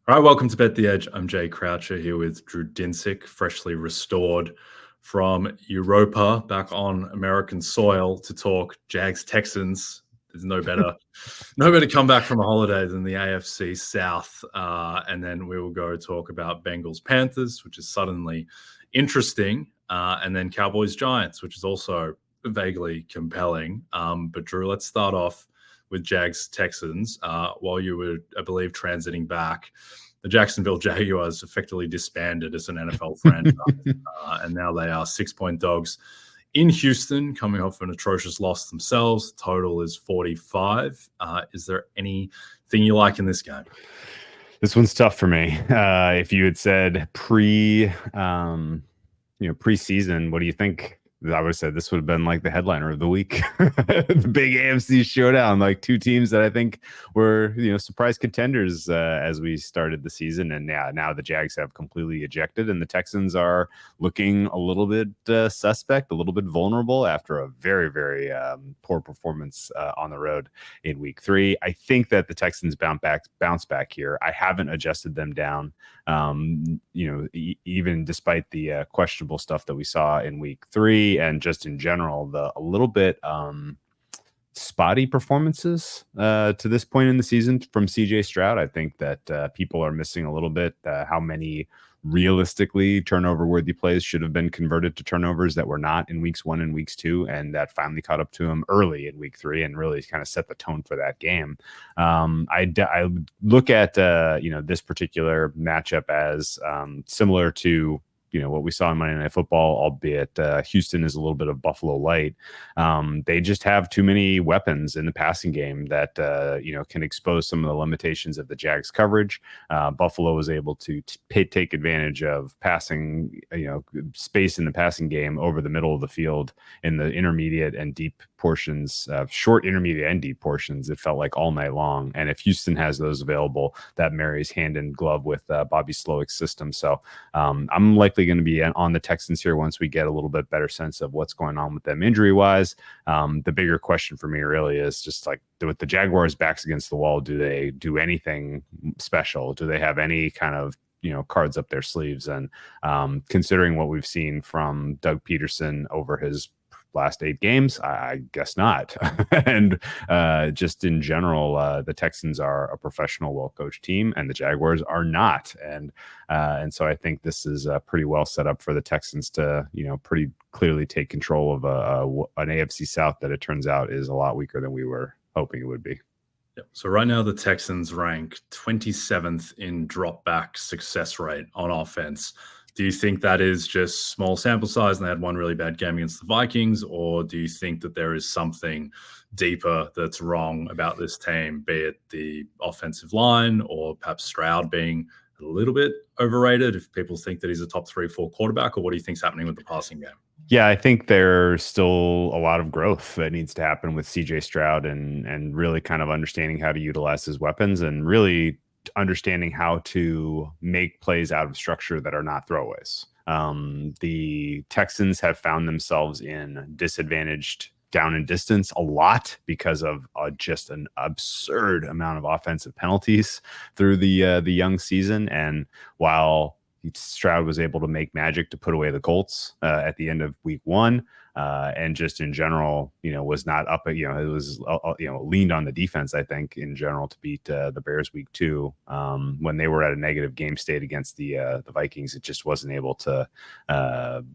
All right, welcome to Bet the Edge. I'm Jay Croucher here with Drew Dinsick, freshly restored from Europa, back on American soil to talk Jags-Texans. There's no better comeback from a holiday than the AFC South. And then we will go talk about Bengals-Panthers, which is suddenly interesting, and then Cowboys-Giants, which is also vaguely compelling. But Drew, let's start off with Jags-Texans. While you were, I believe, transiting back, the Jacksonville Jaguars effectively disbanded as an NFL franchise, and now they are 6-point dogs in Houston, coming off an atrocious loss themselves. Total is 45. Is there anything you like in this game? This one's tough for me. If you had said preseason, what do you think? I would have said this would have been like the headliner of the week, the big AFC showdown, like two teams that I think were, surprise contenders as we started the season. And now the Jags have completely ejected and the Texans are looking a little bit suspect, a little bit vulnerable after a very, very poor performance on the road in week 3. I think that the Texans bounce back here. I haven't adjusted them down, even despite the questionable stuff that we saw in week 3. And just in general, a little bit spotty performances to this point in the season from CJ Stroud. I think that people are missing a little bit how many realistically turnover-worthy plays should have been converted to turnovers that were not in weeks 1 and weeks 2, and that finally caught up to him early in week 3 and really kind of set the tone for that game. I look at this particular matchup as similar to what we saw in Monday Night Football, albeit Houston is a little bit of Buffalo light. They just have too many weapons in the passing game that can expose some of the limitations of the Jags coverage. Buffalo was able to take advantage of passing, space in the passing game over the middle of the field in the intermediate and deep portions, short, intermediate, and deep portions. It felt like all night long. And if Houston has those available, that marries hand in glove with Bobby Slowick's system. So I'm likely going to be on the Texans here once we get a little bit better sense of what's going on with them injury wise. The bigger question for me really is just like, with the Jaguars' backs against the wall, do they do anything special? Do they have any kind of cards up their sleeves? And considering what we've seen from Doug Peterson over his last 8 games, I guess not. And just in general, the Texans are a professional, well-coached team, and the Jaguars are not. And so I think this is pretty well set up for the Texans to, pretty clearly take control of an AFC South that it turns out is a lot weaker than we were hoping it would be. So right now the Texans rank 27th in drop back success rate on offense. Do you think that is just small sample size and they had one really bad game against the Vikings, or do you think that there is something deeper that's wrong about this team, be it the offensive line or perhaps Stroud being a little bit overrated if people think that he's a top 3-4 quarterback, or what do you think's happening with the passing game? Yeah, I think there's still a lot of growth that needs to happen with CJ Stroud and really kind of understanding how to utilize his weapons and really understanding how to make plays out of structure that are not throwaways. The Texans have found themselves in disadvantaged down and distance a lot because of just an absurd amount of offensive penalties through the young season. And while Stroud was able to make magic to put away the Colts at the end of week 1, and just in general, was not up. It was leaned on the defense, I think, in general, to beat the Bears week 2 when they were at a negative game state against the Vikings. It just wasn't able to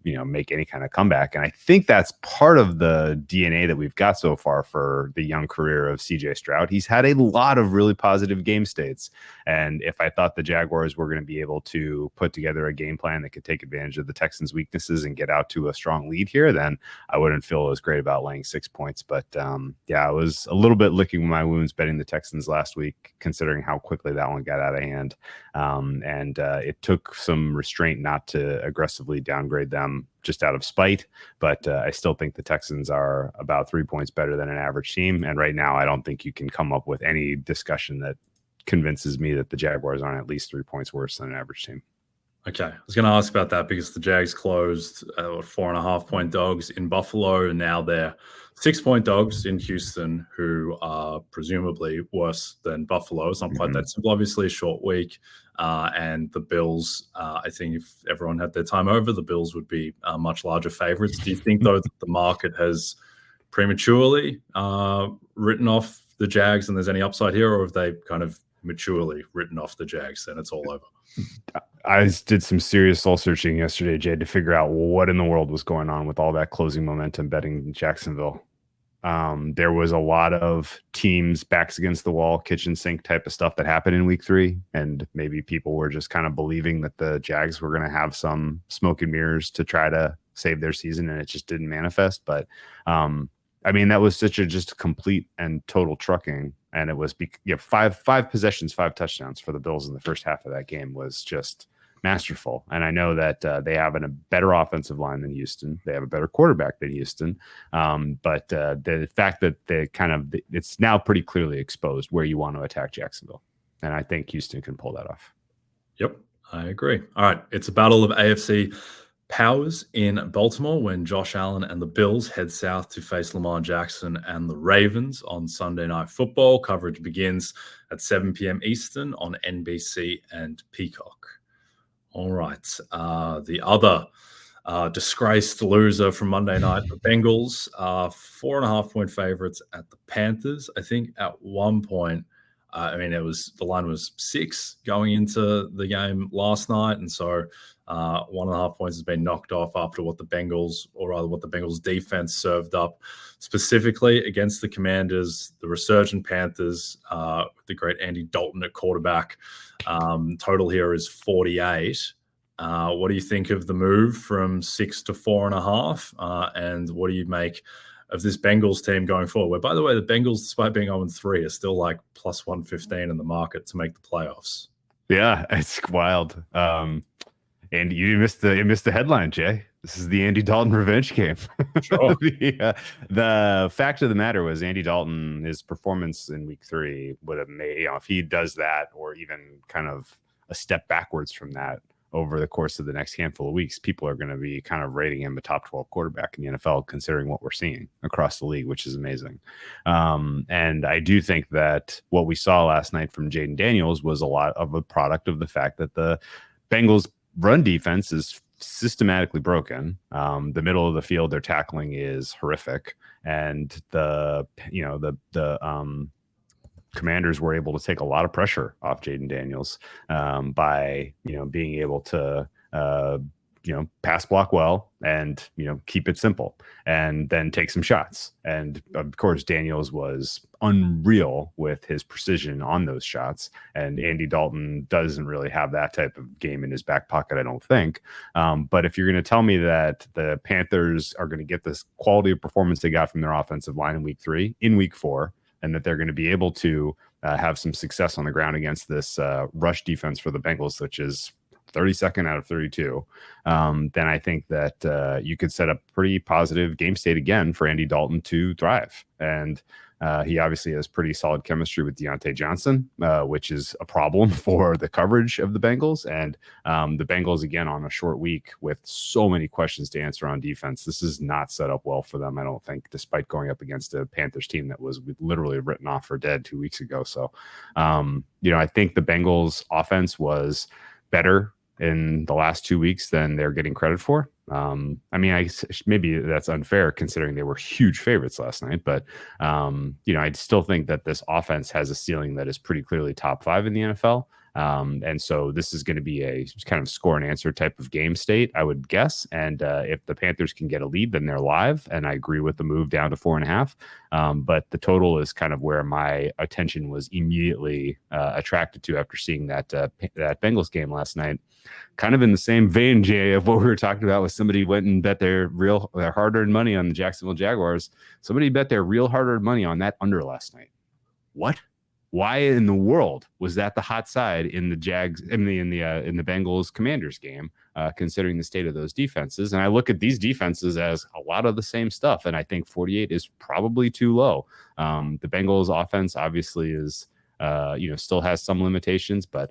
make any kind of comeback. And I think that's part of the DNA that we've got so far for the young career of CJ Stroud. He's had a lot of really positive game states, and if I thought the Jaguars were going to be able to put together a game plan that could take advantage of the Texans' weaknesses and get out to a strong lead here, then I wouldn't feel as great about laying 6 points. But I was a little bit licking my wounds betting the Texans last week, considering how quickly that one got out of hand. And it took some restraint not to aggressively downgrade them just out of spite. But I still think the Texans are about 3 points better than an average team. And right now, I don't think you can come up with any discussion that convinces me that the Jaguars aren't at least 3 points worse than an average team. Okay, I was going to ask about that because the Jags closed 4.5-point dogs in Buffalo, and now they're 6-point dogs in Houston, who are presumably worse than Buffalo. It's not quite that simple. Obviously, a short week, and the Bills. I think if everyone had their time over, the Bills would be much larger favorites. Do you think though that the market has prematurely written off the Jags, and there's any upside here, or have they kind of maturely written off the Jags and it's all over? I did some serious soul searching yesterday, Jay, to figure out what in the world was going on with all that closing momentum betting in Jacksonville. There was a lot of teams backs against the wall, kitchen sink type of stuff that happened in week 3. And maybe people were just kind of believing that the Jags were going to have some smoke and mirrors to try to save their season, and it just didn't manifest. But I mean, that was such a just complete and total trucking. And it was five possessions, 5 touchdowns for the Bills in the first half of that game was just masterful. And I know that they have a better offensive line than Houston. They have a better quarterback than Houston. But the fact that it's now pretty clearly exposed where you want to attack Jacksonville. And I think Houston can pull that off. Yep, I agree. All right, it's a battle of AFC powers in Baltimore when Josh Allen and the Bills head south to face Lamar Jackson and the Ravens on Sunday Night Football. Coverage begins at 7 p.m. Eastern on NBC and Peacock. All right. The other disgraced loser from Monday night, the Bengals, 4.5-point favorites at the Panthers. I think at one point, the line was 6 going into the game last night, and so 1.5 points has been knocked off after what the Bengals defense served up specifically against the Commanders, the resurgent Panthers, with the great Andy Dalton at quarterback. Total here is 48. What do you think of the move from 6 to 4.5? And what do you make of this Bengals team going forward? Where, by the way, the Bengals, despite being 0-3, are still like plus 115 in the market to make the playoffs. Yeah, it's wild. And you missed the headline, Jay. This is the Andy Dalton revenge game. Sure. The fact of the matter was Andy Dalton, his performance in week 3 would have made, if he does that or even kind of a step backwards from that over the course of the next handful of weeks, people are going to be kind of rating him a top 12 quarterback in the NFL, considering what we're seeing across the league, which is amazing. And I do think that what we saw last night from Jaden Daniels was a lot of a product of the fact that the Bengals run defense is systematically broken. The middle of the field, their tackling is horrific, and the Commanders were able to take a lot of pressure off Jaden Daniels by being able to pass block well and keep it simple and then take some shots. And of course, Daniels was unreal with his precision on those shots. And Andy Dalton doesn't really have that type of game in his back pocket, I don't think. But if you're going to tell me that the Panthers are going to get this quality of performance they got from their offensive line in week 3, in week 4, and that they're going to be able to have some success on the ground against this rush defense for the Bengals, which is 32nd out of 32, then I think that you could set up pretty positive game state again for Andy Dalton to thrive. And he obviously has pretty solid chemistry with Deontay Johnson, which is a problem for the coverage of the Bengals. And the Bengals, again, on a short week with so many questions to answer on defense, this is not set up well for them, I don't think, despite going up against a Panthers team that was literally written off for dead 2 weeks ago. So, I think the Bengals offense was better in the last 2 weeks than they're getting credit for. Maybe that's unfair considering they were huge favorites last night, but I still think that this offense has a ceiling that is pretty clearly top 5 in the NFL. And so this is going to be a kind of score and answer type of game state, I would guess. And if the Panthers can get a lead, then they're live. And I agree with the move down to 4.5. But the total is kind of where my attention was immediately attracted to after seeing that Bengals game last night. Kind of in the same vein, Jay, of what we were talking about, with somebody went and bet their hard-earned money on the Jacksonville Jaguars. Somebody bet their real hard-earned money on that under last night. What? Why in the world was that the hot side in the Bengals Commanders game, considering the state of those defenses? And I look at these defenses as a lot of the same stuff, and I think 48 is probably too low. The Bengals offense obviously is, still has some limitations, but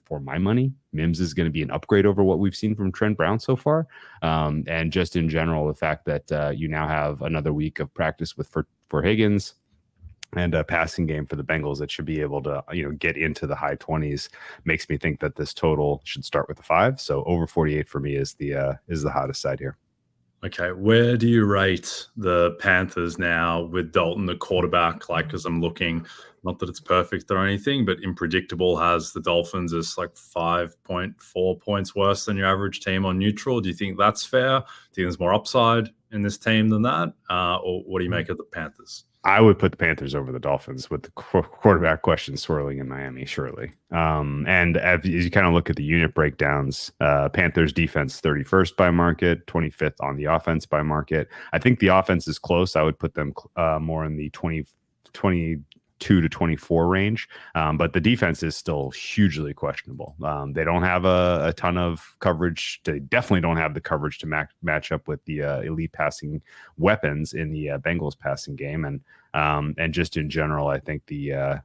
for my money, Mims is going to be an upgrade over what we've seen from Trent Brown so far. And just in general, the fact that you now have another week of practice for Higgins and a passing game for the Bengals that should be able to, get into the high 20s makes me think that this total should start with a 5. So over 48 for me is the hottest side here. Okay, where do you rate the Panthers now with Dalton, the quarterback? Like, because I'm looking, not that it's perfect or anything, but Impredictable has the Dolphins as like 5.4 points worse than your average team on neutral. Do you think that's fair? Do you think there's more upside in this team than that? Or what do you make of the Panthers? I would put the Panthers over the Dolphins with the quarterback question swirling in Miami, surely. And as you kind of look at the unit breakdowns, Panthers defense 31st by market, 25th on the offense by market. I think the offense is close. I would put them more in the 22 to 24 range. But the defense is still hugely questionable. They don't have a ton of coverage. They definitely don't have the coverage to match up with the elite passing weapons in the Bengals passing game. And just in general, I think the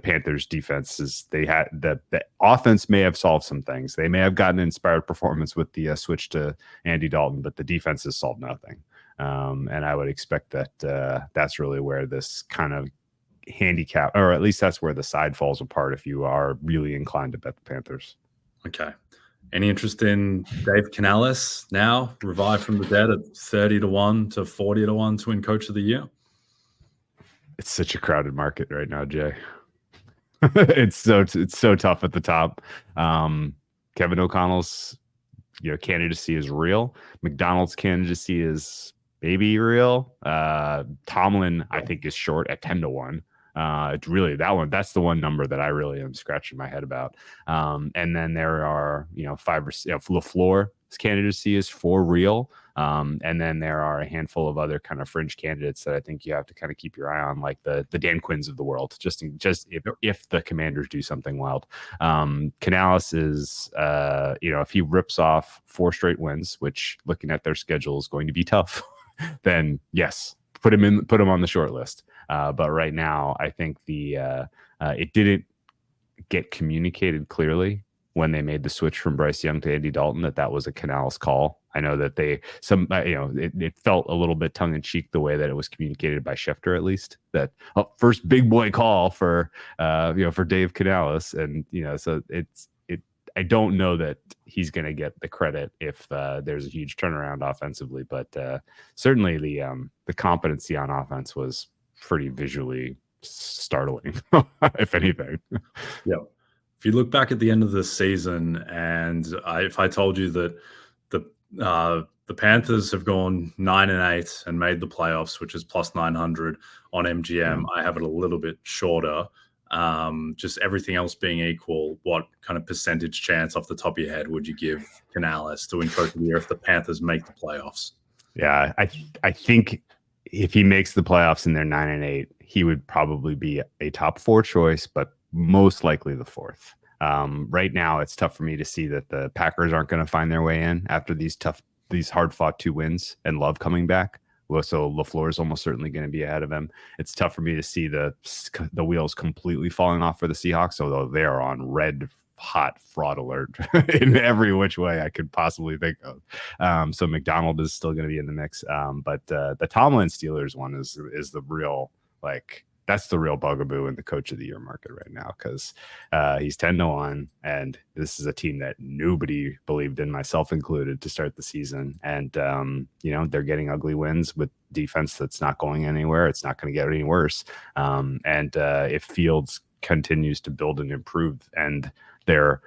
Panthers defense the offense may have solved some things. They may have gotten an inspired performance with the switch to Andy Dalton, but the defense has solved nothing. And I would expect that that's really where this kind of handicap, or at least that's where the side falls apart if you are really inclined to bet the Panthers. Okay. Any interest in Dave Canales now, revived from the dead at 30-1 to 40-1 to win Coach of the Year? It's such a crowded market right now, Jay. It's so tough at the top. Kevin O'Connell's candidacy is real. McDonald's candidacy is maybe real. Tomlin, I think, is short at 10-1. It's really that one. That's the one number that I really am scratching my head about. And then there are, 5 or 6. LaFleur's candidacy is for real. And then there are a handful of other kind of fringe candidates that I think you have to kind of keep your eye on, like the Dan Quinns of the world, just if the Commanders do something wild. Canales is, if he rips off 4 straight wins, which looking at their schedule is going to be tough, then yes, put him on the short list. But right now, I think it didn't get communicated clearly when they made the switch from Bryce Young to Andy Dalton that was a Canales call. I know that it felt a little bit tongue in cheek the way that it was communicated by Schefter, at least, that first big boy call for Dave Canales, and so I don't know that he's going to get the credit if there's a huge turnaround offensively, but certainly the competency on offense was pretty visually startling, if anything. Yeah. If you look back at the end of the season, and if I told you that the Panthers have gone 9-8 and made the playoffs, which is plus 900 on MGM, I have it a little bit shorter. Just everything else being equal, what kind of percentage chance off the top of your head would you give Canales to win Coach of the Year if the Panthers make the playoffs? Yeah, I think if he makes the playoffs and they're 9-8, he would probably be a top 4 choice, but most likely the 4th. Right now, it's tough for me to see that the Packers aren't going to find their way in after these hard-fought 2 wins and Love coming back. Well, so LaFleur is almost certainly going to be ahead of him. It's tough for me to see the wheels completely falling off for the Seahawks, although they are on red hot fraud alert in every which way I could possibly think of. So McDonald is still going to be in the mix. But the Tomlin Steelers one is the real, that's the real bugaboo in the Coach of the Year market right now, because he's 10-1, and this is a team that nobody believed in, myself included, to start the season. And they're getting ugly wins with defense that's not going anywhere. It's not going to get any worse. And if Fields continues to build and improve, and their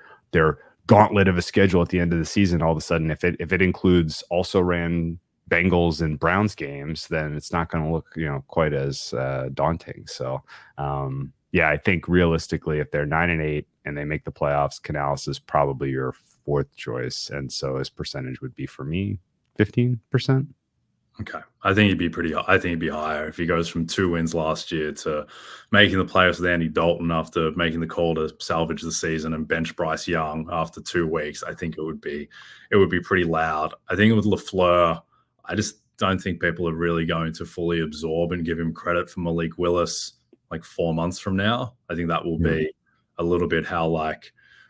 gauntlet of a schedule at the end of the season, all of a sudden, if it includes also ran Bengals and Browns games, then it's not going to look, quite as daunting. So, I think realistically, if they're 9-8 and they make the playoffs, Canales is probably your 4th choice. And so his percentage would be, for me, 15%. Okay. I think he'd be higher if he goes from 2 wins last year to making the playoffs with Andy Dalton after making the call to salvage the season and bench Bryce Young after 2 weeks. I think it would be pretty loud. I think with LaFleur, I just don't think people are really going to fully absorb and give him credit for Malik Willis 4 months from now. I think that will be a little bit how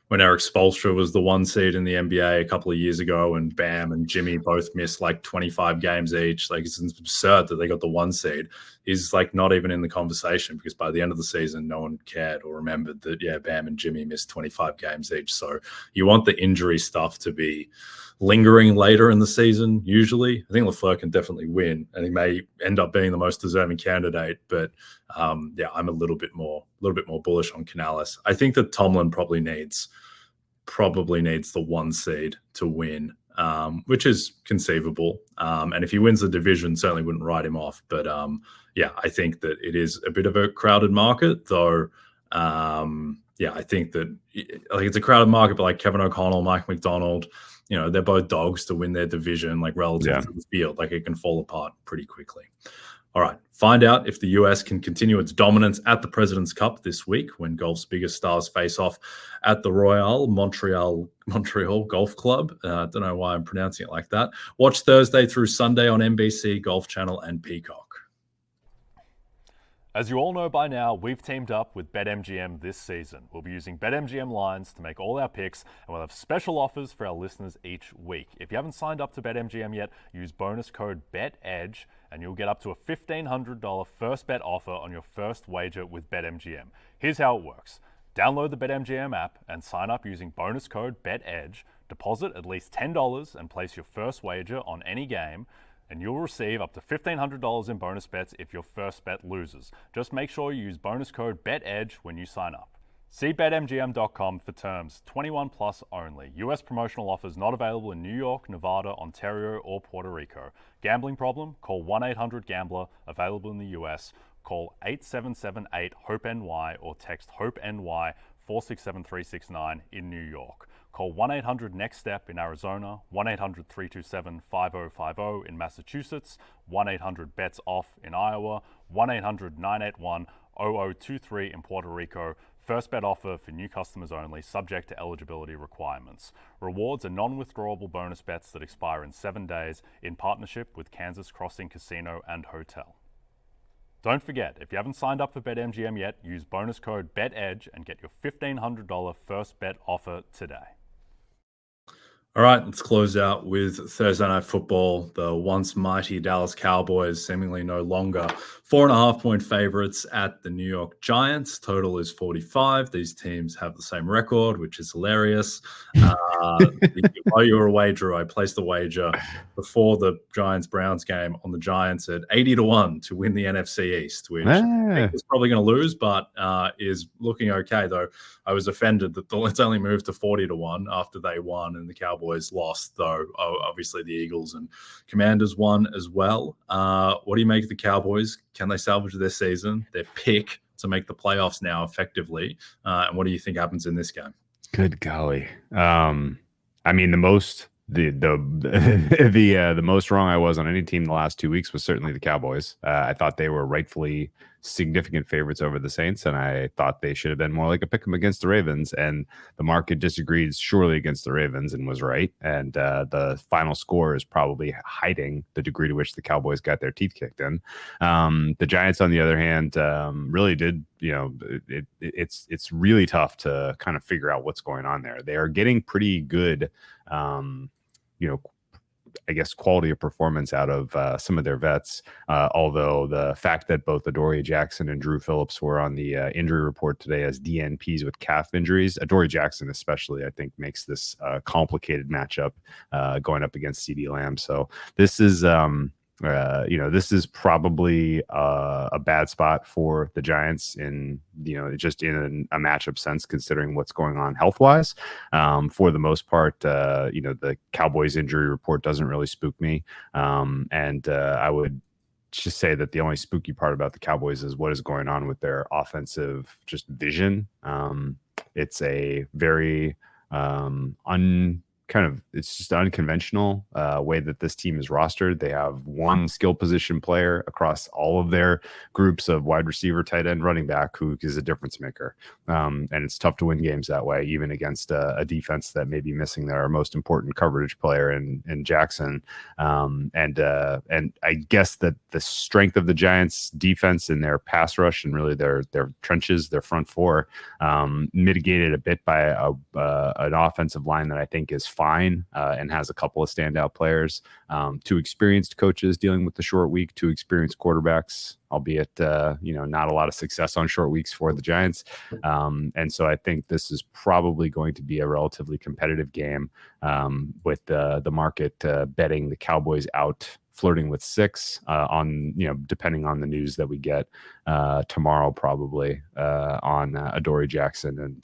when Eric Spoelstra was the 1 seed in the NBA a couple of years ago, and Bam and Jimmy both missed like 25 games each. Like, it's absurd that they got the 1 seed. He's like not even in the conversation, because by the end of the season, no one cared or remembered that, yeah, Bam and Jimmy missed 25 games each. So you want the injury stuff to be lingering later in the season. Usually, I think LaFleur can definitely win, and he may end up being the most deserving candidate. But yeah, I'm a little bit more bullish on Canales. I think that Tomlin probably needs the 1 seed to win, which is conceivable. And if he wins the division, certainly wouldn't write him off. But yeah, I think that it is a bit of a crowded market, though. Yeah, I think that like it's a crowded market, but like Kevin O'Connell, Mike McDonald, they're both dogs to win their division, like relative to the field. Like, it can fall apart pretty quickly. All right, find out if the US can continue its dominance at the President's Cup this week, when golf's biggest stars face off at the Royal Montreal Golf Club. Don't know why I'm pronouncing it like that. Watch Thursday through Sunday on NBC, Golf Channel, and Peacock. As you all know by now, we've teamed up with BetMGM this season. We'll be using BetMGM lines to make all our picks, and we'll have special offers for our listeners each week. If you haven't signed up to BetMGM yet, use bonus code BETEDGE, and you'll get up to a $1,500 first bet offer on your first wager with BetMGM. Here's how it works. Download the BetMGM app and sign up using bonus code BETEDGE. Deposit at least $10 and place your first wager on any game, and you'll receive up to $1,500 in bonus bets if your first bet loses. Just make sure you use bonus code BETEDGE when you sign up. See BetMGM.com for terms. 21 plus only. U.S. promotional offers not available in New York, Nevada, Ontario, or Puerto Rico. Gambling problem? Call 1-800-GAMBLER. Available in the U.S. Call 877-8-HOPE-NY or text HOPE-NY 467-369 in New York. Call 1-800-NEXT-STEP in Arizona, 1-800-327-5050 in Massachusetts, 1-800-BETS-OFF in Iowa, 1-800-981-0023 in Puerto Rico. First bet offer for new customers only, subject to eligibility requirements. Rewards are non-withdrawable bonus bets that expire in 7 days, in partnership with Kansas Crossing Casino and Hotel. Don't forget, if you haven't signed up for BetMGM yet, use bonus code BETEDGE and get your $1,500 first bet offer today. All right, let's close out with Thursday Night Football. The once mighty Dallas Cowboys seemingly no longer 4.5-point favorites at the New York Giants. Total is 45. These teams have the same record, which is hilarious. While you were away, Drew, I placed the wager before the Giants-Browns game on the Giants at 80-1 to win the NFC East, which I think is probably going to lose, but is looking okay, though. I was offended that it's only moved to 40-1 after they won and the Cowboys lost, though obviously the Eagles and Commanders won as well. What do you make of the Cowboys? Can they salvage their season, their pick to make the playoffs now effectively? And what do you think happens in this game? Good golly. I mean, the most the most wrong I was on any team the last 2 weeks was certainly the Cowboys. I thought they were rightfully significant favorites over the Saints, and I thought they should have been more like a pick 'em against the Ravens, and the market disagreed surely against the Ravens and was right. And the final score is probably hiding the degree to which the Cowboys got their teeth kicked in. The Giants, on the other hand, really did, it's really tough to kind of figure out what's going on there. They are getting pretty good, I guess, quality of performance out of some of their vets. Although the fact that both Adoree Jackson and Drew Phillips were on the injury report today as DNPs with calf injuries, Adoree Jackson especially, I think, makes this complicated matchup going up against CeeDee Lamb. So this is, this is probably a bad spot for the Giants in, just in a matchup sense, considering what's going on health-wise. For the most part, the Cowboys injury report doesn't really spook me. And I would just say that the only spooky part about the Cowboys is what is going on with their offensive just vision. It's a very it's just unconventional way that this team is rostered. They have one skill position player across all of their groups of wide receiver, tight end, running back, who is a difference maker. And it's tough to win games that way, even against a defense that may be missing their most important coverage player in Jackson. And I guess that the strength of the Giants defense in their pass rush and really their trenches, their front four, mitigated a bit by an offensive line that I think is fine and has a couple of standout players, 2 experienced coaches dealing with the short week, 2 experienced quarterbacks, albeit not a lot of success on short weeks for the Giants. And so I think this is probably going to be a relatively competitive game, with the market betting the Cowboys out, flirting with 6 on, depending on the news that we get tomorrow, probably on Adoree Jackson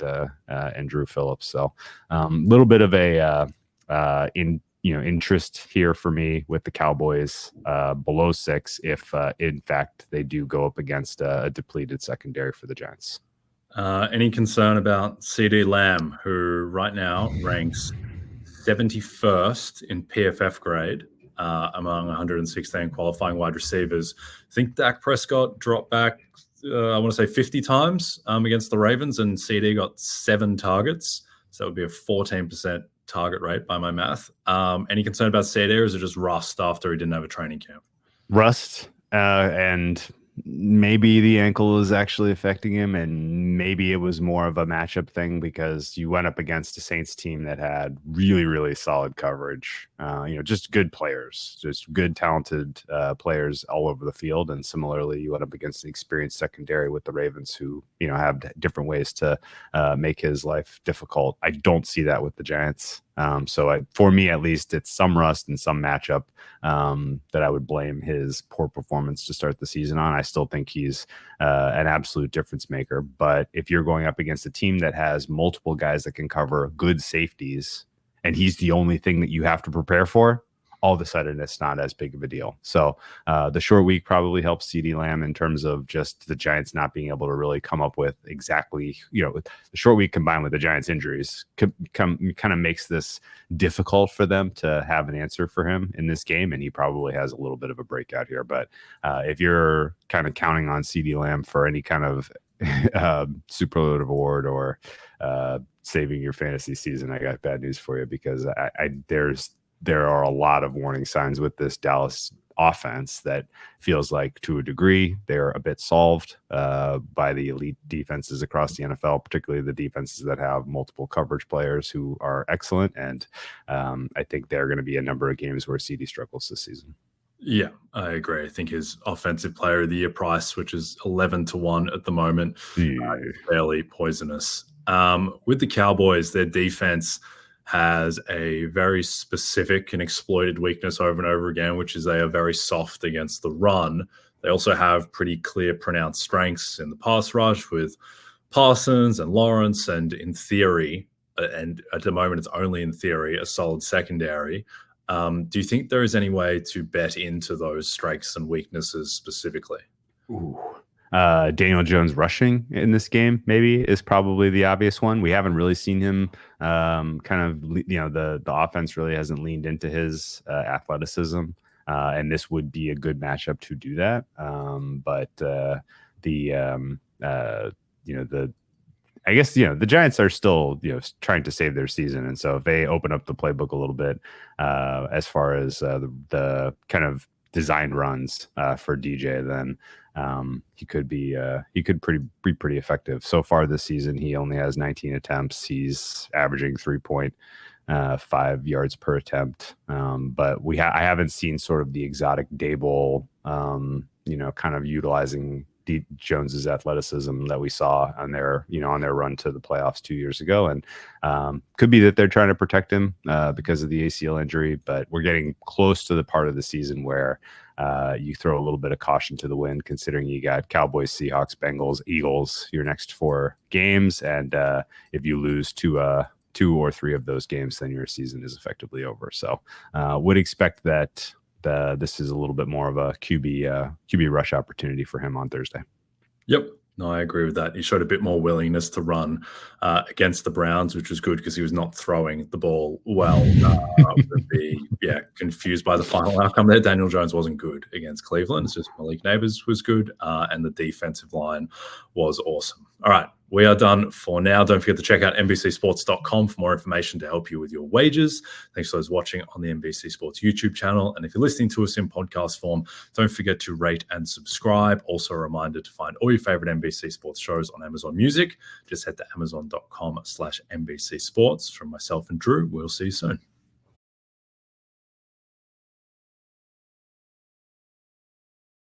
and Drew Phillips. So a little bit of a interest here for me with the Cowboys below 6 if in fact they do go up against a depleted secondary for the Giants. Any concern about CD Lamb, who right now ranks 71st in PFF grade among 116 qualifying wide receivers? I think Dak Prescott dropped back, I want to say 50 times against the Ravens, and CD got 7 targets. So that would be a 14% target rate by my math. Any concern about CD, or is it just rust after he didn't have a training camp? Rust, and maybe the ankle is actually affecting him, and maybe it was more of a matchup thing because you went up against a Saints team that had really, really solid coverage. Just good players, just good, talented players all over the field. And similarly, you went up against an experienced secondary with the Ravens, who have different ways to make his life difficult. I don't see that with the Giants. For me, at least, it's some rust and some matchup that I would blame his poor performance to start the season on. I still think he's an absolute difference maker. But if you're going up against a team that has multiple guys that can cover good safeties, and he's the only thing that you have to prepare for, all of a sudden it's not as big of a deal. So the short week probably helps CD Lamb in terms of just the Giants not being able to really come up with exactly, the short week combined with the Giants injuries kind of makes this difficult for them to have an answer for him in this game. And he probably has a little bit of a breakout here. But if you're kind of counting on CD Lamb for any kind of superlative award or saving your fantasy season, I got bad news for you, because there are a lot of warning signs with this Dallas offense that feels like, to a degree, they're a bit solved by the elite defenses across the NFL, particularly the defenses that have multiple coverage players who are excellent. And I think there are going to be a number of games where CD struggles this season. Yeah, I agree. I think his offensive player of the year price, which is 11-1 at the moment, is fairly poisonous. With the Cowboys, their defense has a very specific and exploited weakness over and over again, which is they are very soft against the run. They also have pretty clear, pronounced strengths in the pass rush with Parsons and Lawrence, and in theory, and at the moment it's only in theory, a solid secondary. Do you think there is any way to bet into those strengths and weaknesses specifically? Ooh. Daniel Jones rushing in this game maybe is probably the obvious one. We haven't really seen him the offense really hasn't leaned into his athleticism, and this would be a good matchup to do that. I guess the Giants are still trying to save their season, and so if they open up the playbook a little bit as far as the kind of designed runs for DJ, then he could be pretty effective. So far this season, he only has 19 attempts. He's averaging 3.5 yards per attempt. But I haven't seen sort of the exotic Dable, kind of utilizing Jones's athleticism that we saw on their run to the playoffs 2 years ago. And could be that they're trying to protect him because of the ACL injury, but we're getting close to the part of the season where you throw a little bit of caution to the wind, considering you got Cowboys, Seahawks, Bengals, Eagles, your next 4 games. And if you lose 2 or 3 of those games, then your season is effectively over. So would expect that this is a little bit more of a QB rush opportunity for him on Thursday. Yep. No, I agree with that. He showed a bit more willingness to run against the Browns, which was good because he was not throwing the ball well. Would be confused by the final outcome there. Daniel Jones wasn't good against Cleveland. It's just Malik Neighbors was good, and the defensive line was awesome. All right, we are done for now. Don't forget to check out NBCSports.com for more information to help you with your wagers. Thanks for those watching on the NBC Sports YouTube channel. And if you're listening to us in podcast form, don't forget to rate and subscribe. Also a reminder to find all your favorite NBC Sports shows on Amazon Music. Just head to amazon.com/NBC Sports. From myself and Drew, we'll see you soon.